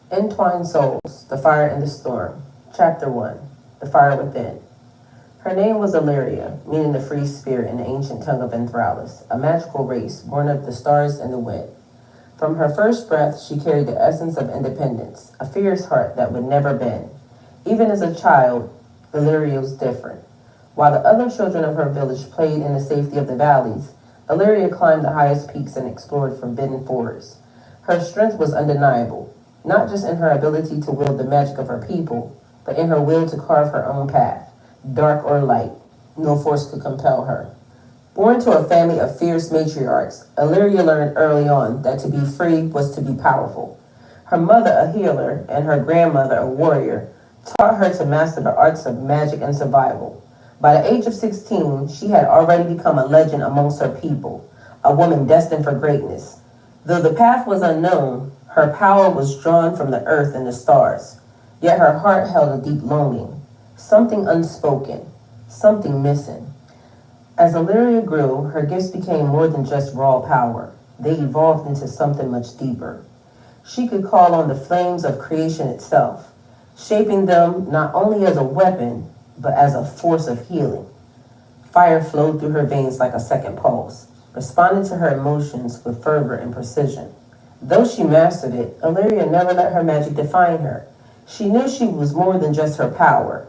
Entwined Souls, The Fire and the Storm. Chapter 1, The Fire Within. Her name was Illyria, meaning the free spirit in the ancient tongue of Enthralis, a magical race born of the stars and the wind. From her first breath, she carried the essence of independence, a fierce heart that would never bend. Even as a child, Illyria was different. While the other children of her village played in the safety of the valleys, Illyria climbed the highest peaks and explored forbidden forests. Her strength was undeniable, not just in her ability to wield the magic of her people, but in her will to carve her own path, dark or light. No force could compel her. Born to a family of fierce matriarchs, Illyria learned early on that to be free was to be powerful. Her mother, a healer, and her grandmother, a warrior, taught her to master the arts of magic and survival. By the age of 16, she had already become a legend amongst her people, a woman destined for greatness. Though the path was unknown, her power was drawn from the earth and the stars. Yet her heart held a deep longing, something unspoken, something missing. As Illyria grew, her gifts became more than just raw power. They evolved into something much deeper. She could call on the flames of creation itself, shaping them not only as a weapon, but as a force of healing. Fire flowed through her veins like a second pulse, responding to her emotions with fervor and precision. Though she mastered it, Illyria never let her magic define her. She knew she was more than just her power,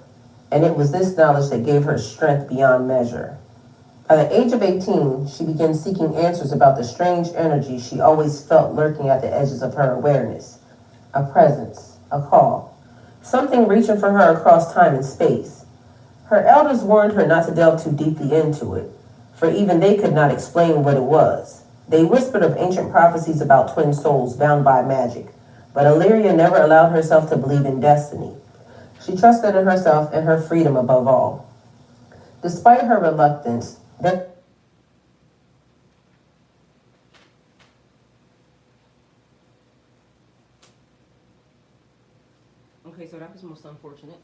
and it was this knowledge that gave her strength beyond measure. By the age of 18, she began seeking answers about the strange energy she always felt lurking at the edges of her awareness. A presence, a call, something reaching for her across time and space. Her elders warned her not to delve too deeply into it, for even they could not explain what it was. They whispered of ancient prophecies about twin souls bound by magic, but Illyria never allowed herself to believe in destiny. She trusted in herself and her freedom above all. Despite her reluctance, Okay, so that was most unfortunate.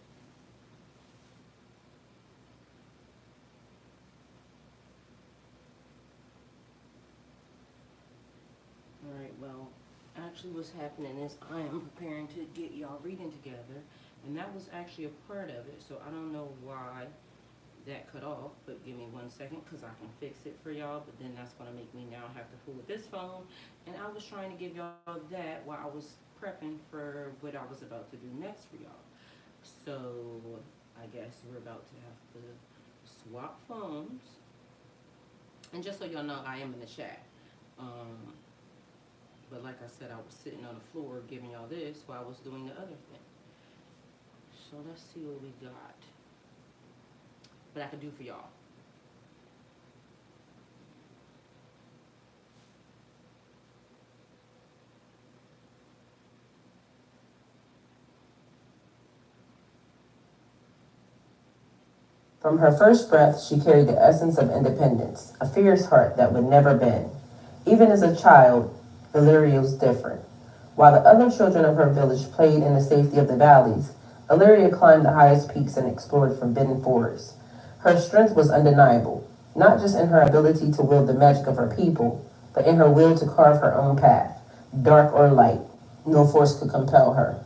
Alright, well, actually what's happening is I am preparing to get y'all reading together, and that was actually a part of it, so I don't know why that cut off, but give me 1 second because I can fix it for y'all, but then that's going to make me now have to fool with this phone, and I was trying to give y'all that while I was prepping for what I was about to do next for y'all. So I guess we're about to have to swap phones, and just so y'all know, I am in the chat. But like I said, I was sitting on the floor giving y'all this while I was doing the other thing. So let's see what we got. What I can do for y'all. From her first breath, she carried the essence of independence, a fierce heart that would never bend. Even as a child, Illyria was different. While the other children of her village played in the safety of the valleys, Illyria climbed the highest peaks and explored forbidden forests. Her strength was undeniable, not just in her ability to wield the magic of her people, but in her will to carve her own path, dark or light. No force could compel her.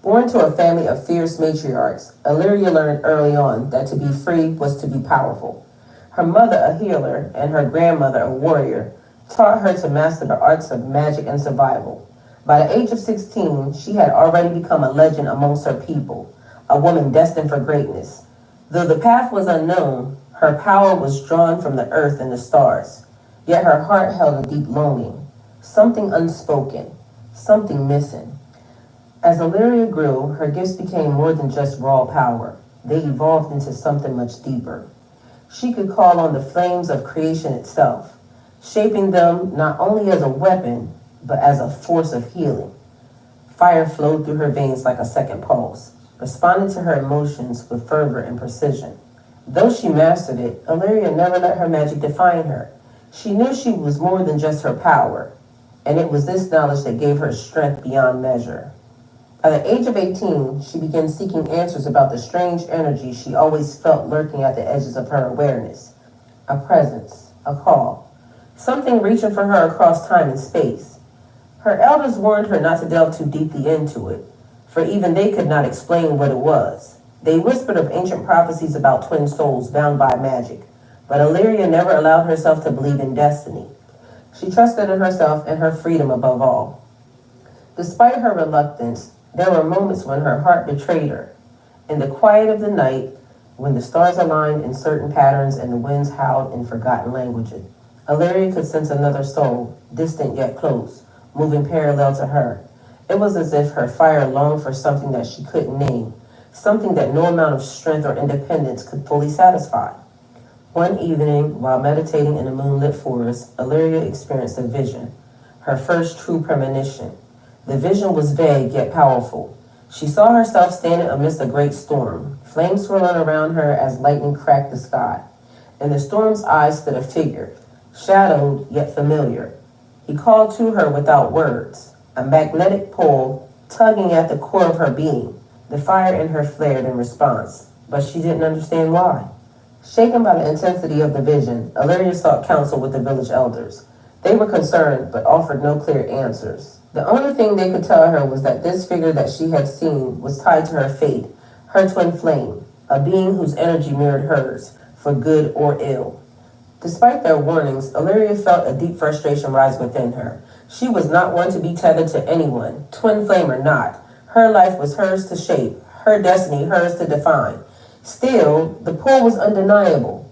Born to a family of fierce matriarchs, Illyria learned early on that to be free was to be powerful. Her mother, a healer, and her grandmother, a warrior, taught her to master the arts of magic and survival. By the age of 16, she had already become a legend amongst her people, a woman destined for greatness. Though the path was unknown, her power was drawn from the earth and the stars. Yet her heart held a deep longing, something unspoken, something missing. As Illyria grew, her gifts became more than just raw power. They evolved into something much deeper. She could call on the flames of creation itself, shaping them not only as a weapon, but as a force of healing. Fire flowed through her veins like a second pulse, responding to her emotions with fervor and precision. Though she mastered it, Illyria never let her magic define her. She knew she was more than just her power, and it was this knowledge that gave her strength beyond measure. By the age of 18, she began seeking answers about the strange energy she always felt lurking at the edges of her awareness. A presence, a call, something reaching for her across time and space. Her elders warned her not to delve too deeply into it, for even they could not explain what it was. They whispered of ancient prophecies about twin souls bound by magic, but Illyria never allowed herself to believe in destiny. She trusted in herself and her freedom above all. Despite her reluctance, there were moments when her heart betrayed her. In the quiet of the night, when the stars aligned in certain patterns and the winds howled in forgotten languages, Illyria could sense another soul, distant yet close, moving parallel to her. It was as if her fire longed for something that she couldn't name, something that no amount of strength or independence could fully satisfy. One evening, while meditating in a moonlit forest, Illyria experienced a vision, her first true premonition. The vision was vague yet powerful. She saw herself standing amidst a great storm, flames swirling around her as lightning cracked the sky. In the storm's eyes stood a figure, shadowed yet familiar. He called to her without words, a magnetic pull tugging at the core of her being. The fire in her flared in response, but she didn't understand why. Shaken by the intensity of the vision, Illyria sought counsel with the village elders. They were concerned, but offered no clear answers. The only thing they could tell her was that this figure that she had seen was tied to her fate, her twin flame, a being whose energy mirrored hers, for good or ill. Despite their warnings, Illyria felt a deep frustration rise within her. She was not one to be tethered to anyone, twin flame or not. Her life was hers to shape, her destiny hers to define. Still, the pull was undeniable.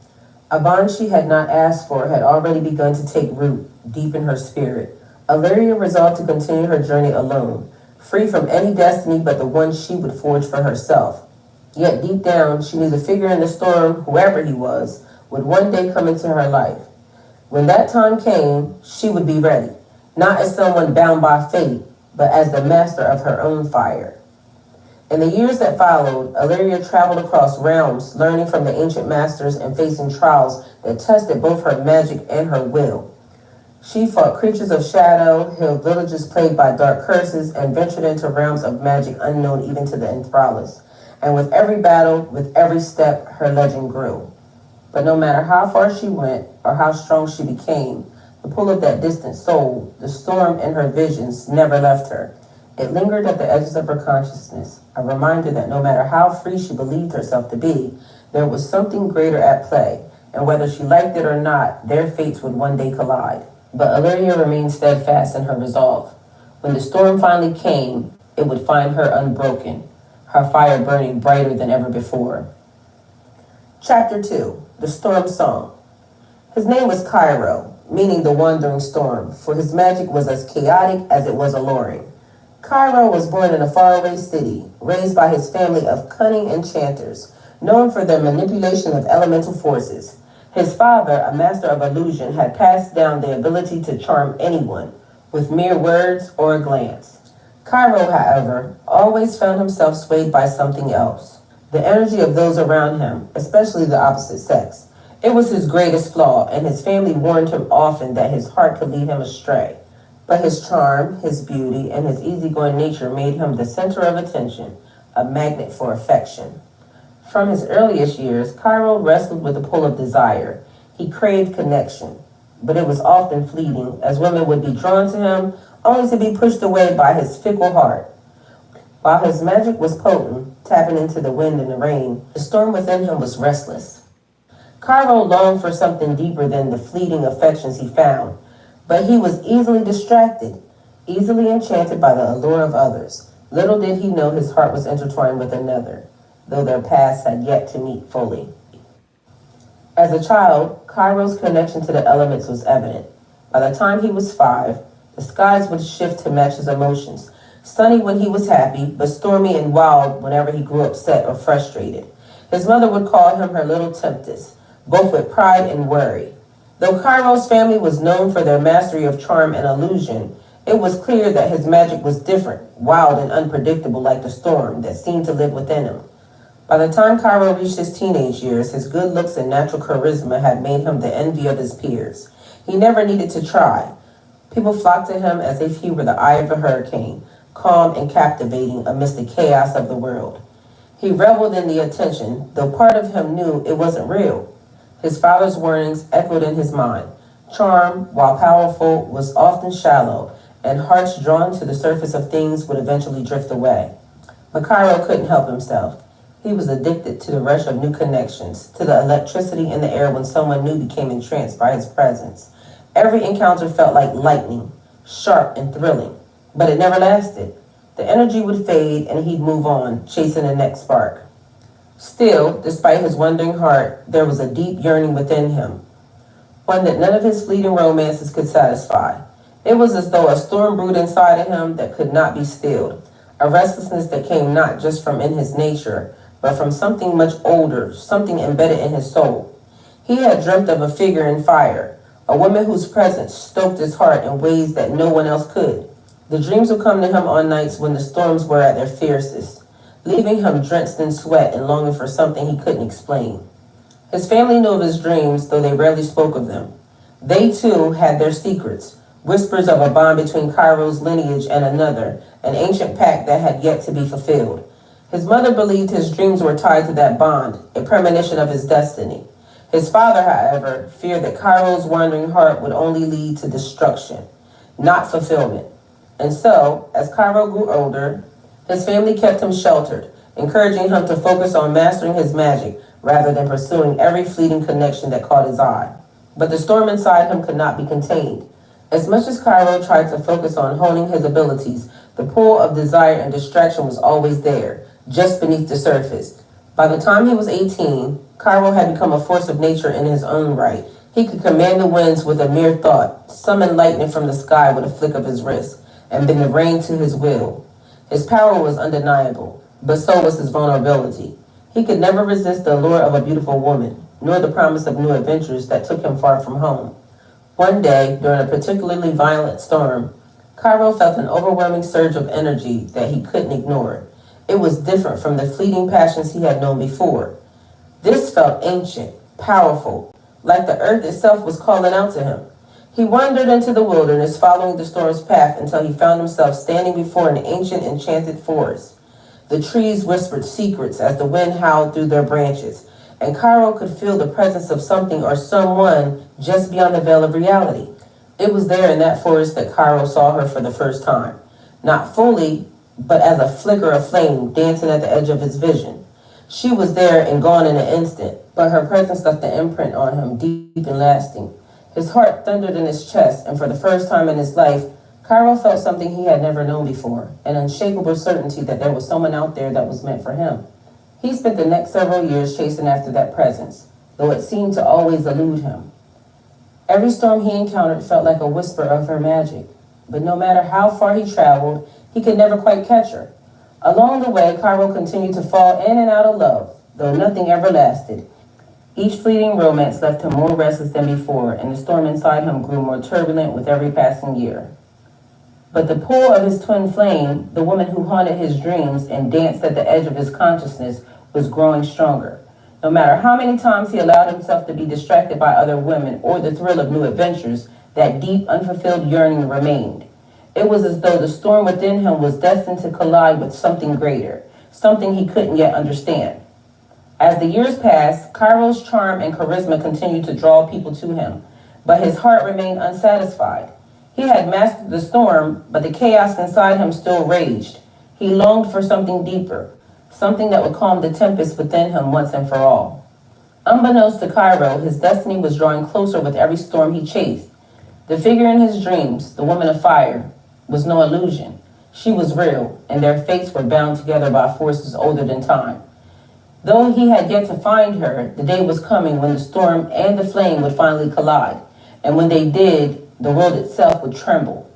A bond she had not asked for had already begun to take root deep in her spirit. Illyria resolved to continue her journey alone, free from any destiny but the one she would forge for herself. Yet deep down, she knew the figure in the storm, whoever he was, would one day come into her life. When that time came, she would be ready, not as someone bound by fate, but as the master of her own fire. In the years that followed, Illyria traveled across realms, learning from the ancient masters and facing trials that tested both her magic and her will. She fought creatures of shadow, healed villages plagued by dark curses, and ventured into realms of magic unknown even to the Enthralists. And with every battle, with every step, her legend grew. But no matter how far she went or how strong she became, the pull of that distant soul, the storm in her visions, never left her. It lingered at the edges of her consciousness, a reminder that no matter how free she believed herself to be, there was something greater at play, and whether she liked it or not, their fates would one day collide. But Illyria remained steadfast in her resolve. When the storm finally came, it would find her unbroken, her fire burning brighter than ever before. Chapter 2, The Storm Song. His name was Cairo, meaning the wandering storm, for his magic was as chaotic as it was alluring. Cairo was born in a faraway city, raised by his family of cunning enchanters, known for their manipulation of elemental forces. His father, a master of illusion, had passed down the ability to charm anyone with mere words or a glance. Cairo, however, always found himself swayed by something else, the energy of those around him, especially the opposite sex. It was his greatest flaw, and his family warned him often that his heart could lead him astray. But his charm, his beauty, and his easygoing nature made him the center of attention, a magnet for affection. From his earliest years, Cairo wrestled with the pull of desire. He craved connection, but it was often fleeting, as women would be drawn to him, only to be pushed away by his fickle heart. While his magic was potent, tapping into the wind and the rain, the storm within him was restless. Cairo longed for something deeper than the fleeting affections he found, but he was easily distracted, easily enchanted by the allure of others. Little did he know his heart was intertwined with another, though their paths had yet to meet fully. As a child, Cairo's connection to the elements was evident. By the time he was 5, the skies would shift to match his emotions, sunny when he was happy, but stormy and wild whenever he grew upset or frustrated. His mother would call him her little tempest, both with pride and worry. Though Cairo's family was known for their mastery of charm and illusion, it was clear that his magic was different, wild and unpredictable like the storm that seemed to live within him. By the time Cairo reached his teenage years, his good looks and natural charisma had made him the envy of his peers. He never needed to try. People flocked to him as if he were the eye of a hurricane, calm and captivating amidst the chaos of the world. He reveled in the attention, though part of him knew it wasn't real. His father's warnings echoed in his mind. Charm, while powerful, was often shallow, and hearts drawn to the surface of things would eventually drift away. But Cairo couldn't help himself. He was addicted to the rush of new connections, to the electricity in the air when someone new became entranced by his presence. Every encounter felt like lightning, sharp and thrilling, but it never lasted. The energy would fade and he'd move on, chasing the next spark. Still, despite his wandering heart, there was a deep yearning within him, one that none of his fleeting romances could satisfy. It was as though a storm brewed inside of him that could not be stilled, a restlessness that came not just from in his nature, but from something much older, something embedded in his soul. He had dreamt of a figure in fire, a woman whose presence stoked his heart in ways that no one else could. The dreams would come to him on nights when the storms were at their fiercest, leaving him drenched in sweat and longing for something he couldn't explain. His family knew of his dreams, though they rarely spoke of them. They, too, had their secrets, whispers of a bond between Cairo's lineage and another, an ancient pact that had yet to be fulfilled. His mother believed his dreams were tied to that bond, a premonition of his destiny. His father, however, feared that Cairo's wandering heart would only lead to destruction, not fulfillment. And so, as Cairo grew older, his family kept him sheltered, encouraging him to focus on mastering his magic rather than pursuing every fleeting connection that caught his eye. But the storm inside him could not be contained. As much as Cairo tried to focus on honing his abilities, the pull of desire and distraction was always there, just beneath the surface. By the time he was 18, Cairo had become a force of nature in his own right. He could command the winds with a mere thought, summon lightning from the sky with a flick of his wrist, and bend the rain to his will. His power was undeniable, but so was his vulnerability. He could never resist the allure of a beautiful woman, nor the promise of new adventures that took him far from home. One day, during a particularly violent storm, Cairo felt an overwhelming surge of energy that he couldn't ignore. It was different from the fleeting passions he had known before. This felt ancient, powerful, like the earth itself was calling out to him. He wandered into the wilderness, following the storm's path until he found himself standing before an ancient, enchanted forest. The trees whispered secrets as the wind howled through their branches, and Cairo could feel the presence of something or someone just beyond the veil of reality. It was there in that forest that Cairo saw her for the first time, not fully, but as a flicker of flame dancing at the edge of his vision. She was there and gone in an instant, but her presence left an imprint on him deep and lasting. His heart thundered in his chest, and for the first time in his life, Cairo felt something he had never known before, an unshakable certainty that there was someone out there that was meant for him. He spent the next several years chasing after that presence, though it seemed to always elude him. Every storm he encountered felt like a whisper of her magic, but no matter how far he traveled, he could never quite catch her. Along the way, Cairo continued to fall in and out of love, though nothing ever lasted. Each fleeting romance left him more restless than before, and the storm inside him grew more turbulent with every passing year. But the pull of his twin flame, the woman who haunted his dreams and danced at the edge of his consciousness, was growing stronger. No matter how many times he allowed himself to be distracted by other women or the thrill of new adventures, that deep, unfulfilled yearning remained. It was as though the storm within him was destined to collide with something greater, something he couldn't yet understand. As the years passed, Cairo's charm and charisma continued to draw people to him, but his heart remained unsatisfied. He had mastered the storm, but the chaos inside him still raged. He longed for something deeper, something that would calm the tempest within him once and for all. Unbeknownst to Cairo, his destiny was drawing closer with every storm he chased. The figure in his dreams, the woman of fire, was no illusion. She was real, and their fates were bound together by forces older than time. Though he had yet to find her, the day was coming when the storm and the flame would finally collide, and when they did, the world itself would tremble.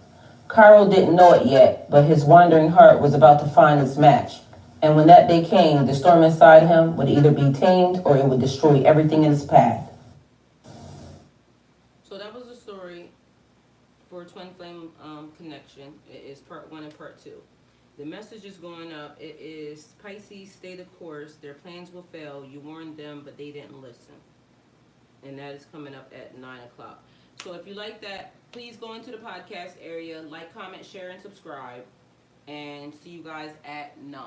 Cairo didn't know it yet, but his wandering heart was about to find its match. And when that day came, the storm inside him would either be tamed or it would destroy everything in its path. So that was the story for Twin Flame Connection. It is part 1 and part 2. The message is going up. It is Pisces, stay the course. Their plans will fail. You warned them, but they didn't listen. And that is coming up at 9 o'clock. So if you like that, please go into the podcast area, like, comment, share, and subscribe. And see you guys at 9.